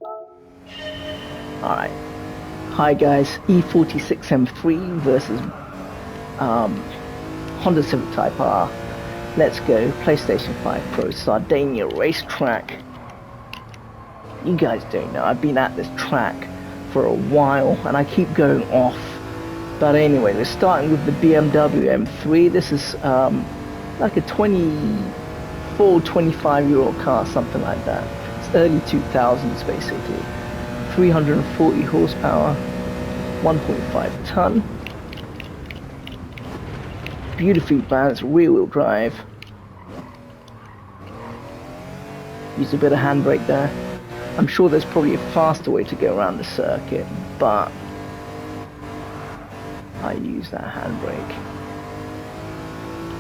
Alright. Hi guys, E46 M3 versus Honda Civic Type R. Let's go. PlayStation 5 Pro Sardegna racetrack. You guys don't know, I've been at this track for a while and I keep going off. But anyway, we're starting with the BMW M3. This is like a 24, 25-year-old car, something like that. It's early 2000s basically. 340 horsepower, 1.5 ton. Beautifully balanced rear-wheel drive. Used a bit of handbrake there. I'm sure there's probably a faster way to go around the circuit, but I use that handbrake.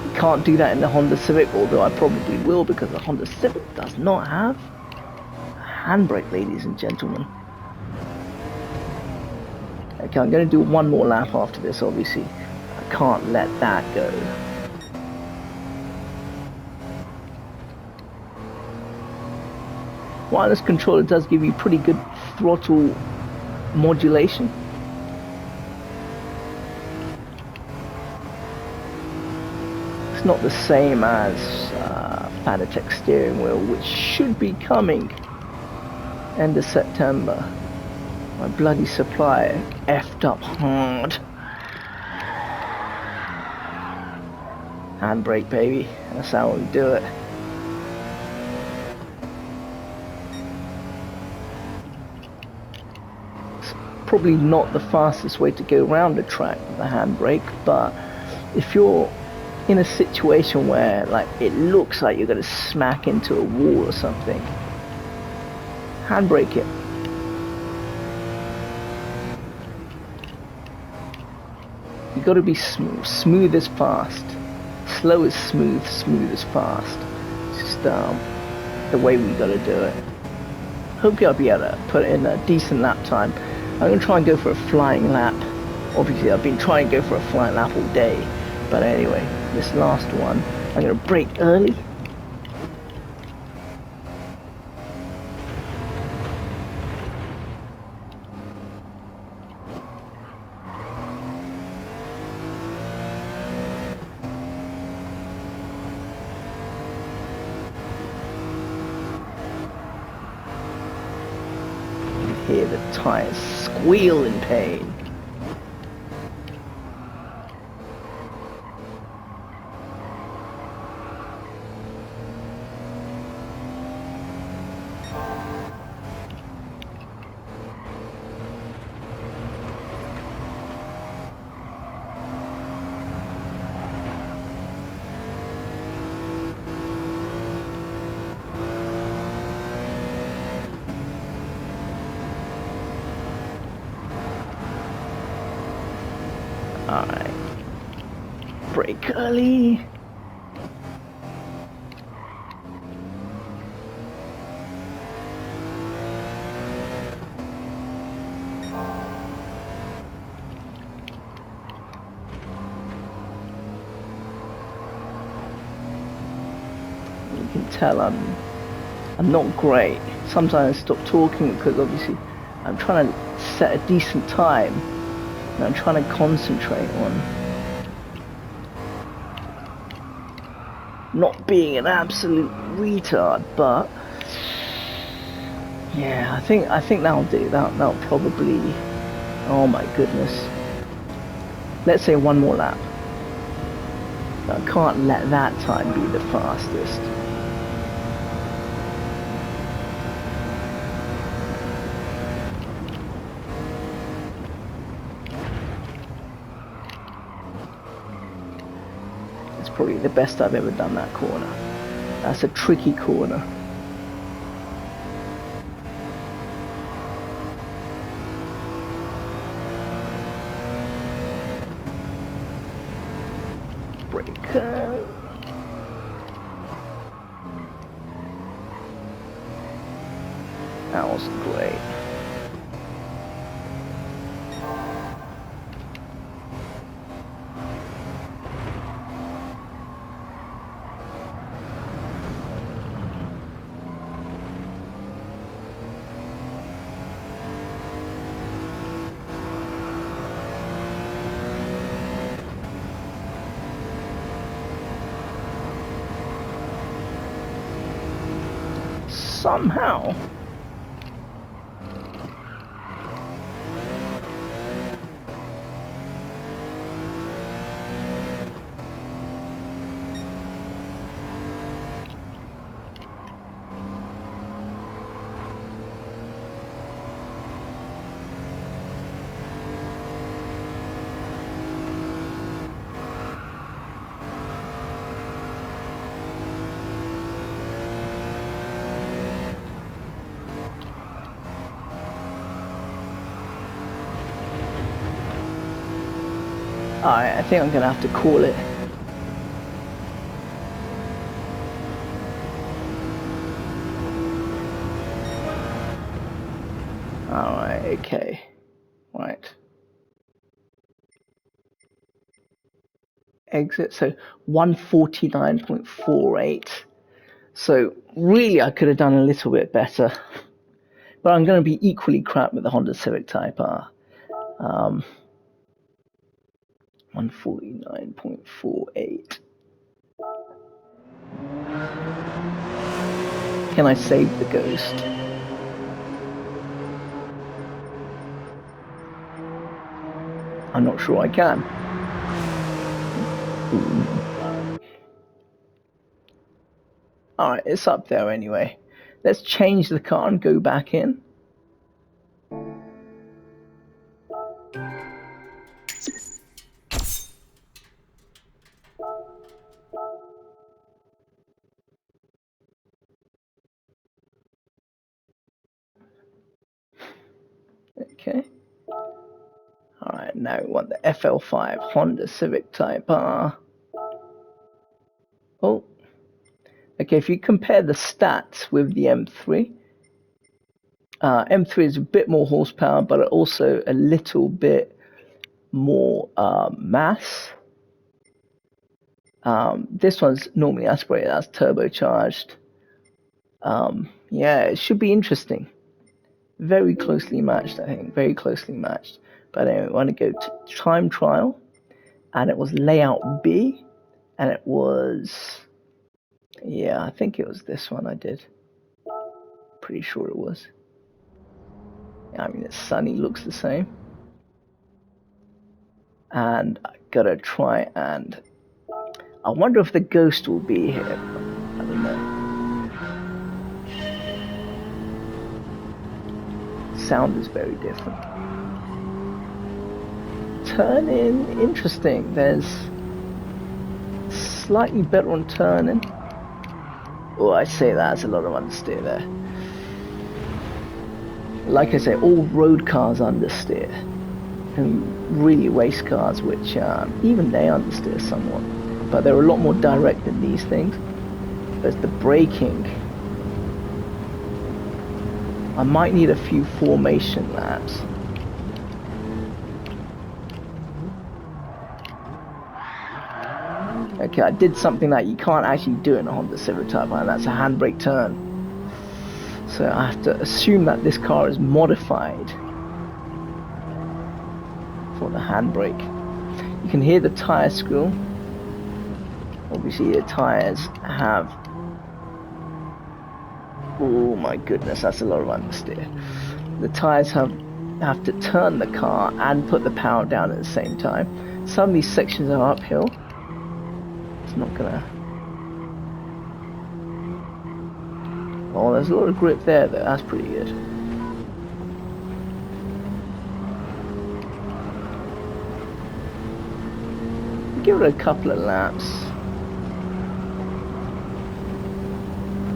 You can't do that in the Honda Civic, although I probably will, because the Honda Civic does not have a handbrake, ladies and gentlemen. Okay, I'm going to do one more lap after this, obviously. I can't let that go. Wireless controller does give you pretty good throttle modulation. It's not the same as Fanatec steering wheel, which should be coming end of September. My bloody supplier effed up hard. Handbrake, baby. That's how we do it. It's probably not the fastest way to go around the track with the handbrake, but if you're in a situation where like it looks like you're going to smack into a wall or something, handbrake it. You got to be smooth. Smooth is fast. Slow is smooth. Smooth is fast. It's just the way we got to do it. Hopefully I'll be able to put in a decent lap time. I'm going to try and go for a flying lap. Obviously I've been trying to go for a flying lap all day. But anyway, this last one, I'm going to brake early. Hear the tires squeal in pain. Alright. Brake early. You can tell I'm not great. Sometimes I stop talking because obviously I'm trying to set a decent time. And I'm trying to concentrate on not being an absolute retard, but yeah, I think that'll do. That'll probably, oh my goodness. Let's say one more lap. I can't let that time be the fastest. Probably the best I've ever done that corner. That's a tricky corner. Breaker. That was great. somehow. Alright, I think I'm gonna have to call it. Alright, okay. Right. Exit, so 149.48. So really I could have done a little bit better. But I'm going to be equally crap with the Honda Civic Type R. 149.48. Can I save the Ghost? I'm not sure I can. Alright, it's up there anyway. Let's change the car and go back in. Okay. Alright, now we want the FL5 Honda Civic Type R. Oh. Okay, if you compare the stats with the M3, M3 is a bit more horsepower, but also a little bit more mass. This one's normally aspirated, that's turbocharged. Yeah, it should be interesting. Very closely matched, I think. Very closely matched. But anyway, we want to go to time trial. And it was layout B. And it was... yeah, I think it was this one I did. Pretty sure it was. Yeah, I mean, it's sunny, looks the same. And I gotta try and... I wonder if the Ghost will be here. I don't know. Sound is very different. Turn in, interesting. There's slightly better on turning. Oh, I say that's a lot of understeer there. Like I say, all road cars understeer, and really race cars, which even they understeer somewhat. But they're a lot more direct than these things. There's the braking. I might need a few formation laps. Okay, I did something that you can't actually do in a Honda Civic Type R, and that's a handbrake turn. So I have to assume that this car is modified for the handbrake. You can hear the tire squeal. Obviously the tires have... oh my goodness, that's a lot of understeer. The tires have to turn the car and put the power down at the same time. Some of these sections are uphill. It's not gonna... oh, there's a lot of grip there though, that's pretty good. Give it a couple of laps.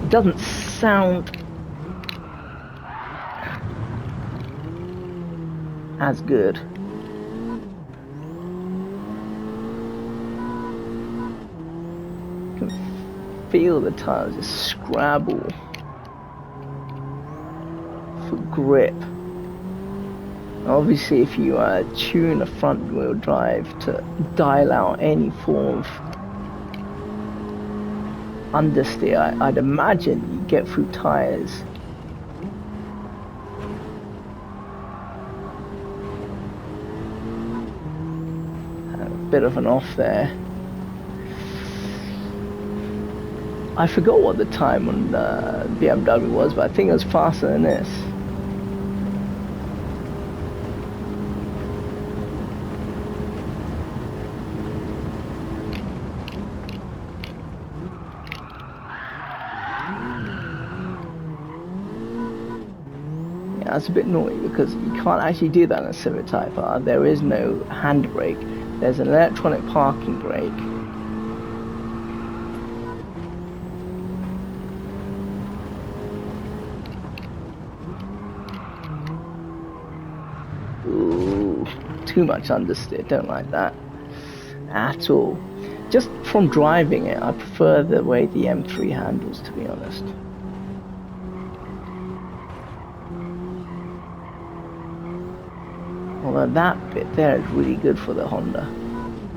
It doesn't sound as good. You can feel the tires just scrabble for grip. Obviously, if you tune a front wheel drive to dial out any form of understeer, I'd imagine you get through tires. A bit of an off there. I forgot what the time on BMW was, but I think it was faster than this. Yeah, that's a bit naughty because you can't actually do that in a Civic Type R. There is no handbrake. There's an electronic parking brake. Ooh, too much understeer. Don't like that at all. Just from driving it, I prefer the way the M3 handles, to be honest. Although that bit there is really good for the Honda.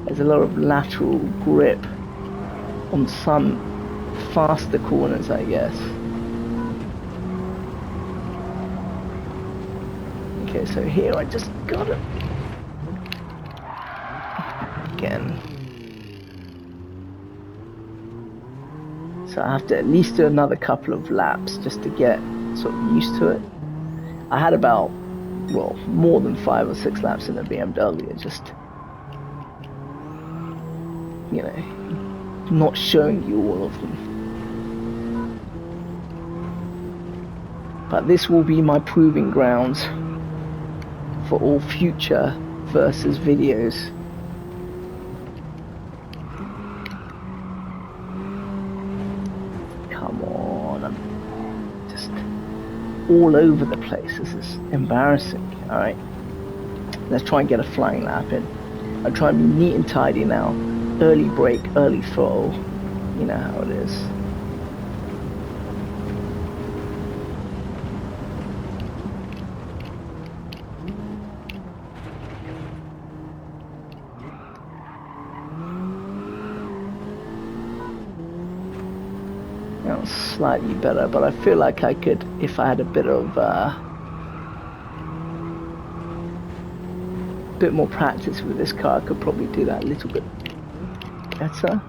There's a lot of lateral grip on some faster corners, I guess. Okay, so here I just got it again. So I have to at least do another couple of laps just to get sort of used to it. I had about, well, more than 5 or 6 laps in the BMW, just, you know, not showing you all of them. But this will be my proving grounds for all future versus videos. Come on, I'm just all over the place. This is embarrassing. All right, let's try and get a flying lap in. I'll try and be neat and tidy now. Early brake, early throttle. You know how it is. That was slightly better, but I feel like I could, if I had a bit more practice with this car, I could probably do that a little bit better.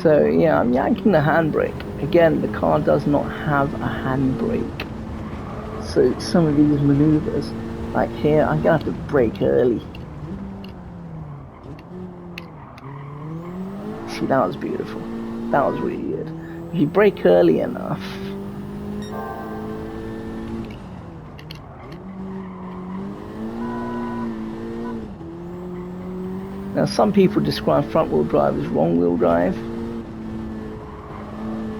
So yeah, I'm yanking the handbrake. Again, the car does not have a handbrake. So some of these maneuvers, like here, I'm gonna have to brake early. See, that was beautiful. That was really good. If you brake early enough, now some people describe front wheel drive as wrong wheel drive.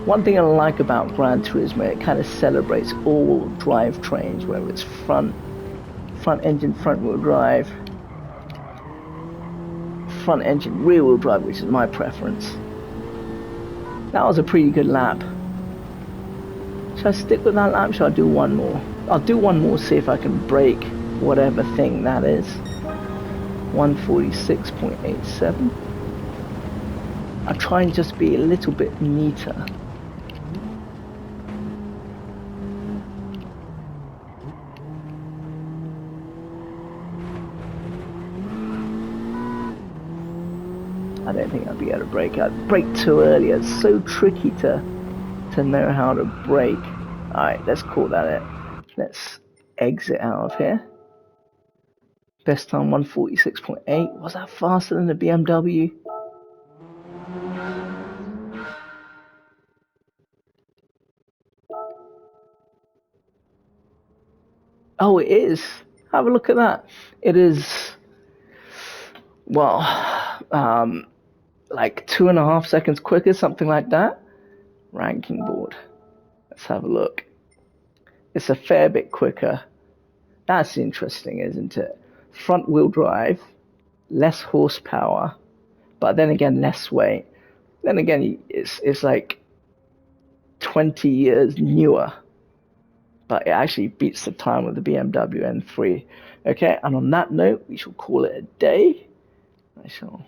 One thing I like about Gran Turismo, it kind of celebrates all drivetrains, whether it's front engine, front wheel drive, front engine, rear wheel drive, which is my preference. That was a pretty good lap. Should I stick with that lap? Should I do one more? I'll do one more, see if I can break whatever thing that is. 146.87. I'll try and just be a little bit neater. I don't think I'd be able to brake. I'd brake too early. It's so tricky to know how to brake. Alright, let's call that it. Let's exit out of here. Best time 146.8. Was that faster than the BMW? Oh, it is. Have a look at that. It is, well, like 2.5 seconds quicker, something like that. Ranking board. Let's have a look. It's a fair bit quicker. That's interesting, isn't it? Front wheel drive, less horsepower, but then again less weight. Then again, it's like 20 years newer. but it actually beats the time of the BMW M3. Okay, and on that note, we shall call it a day. I shall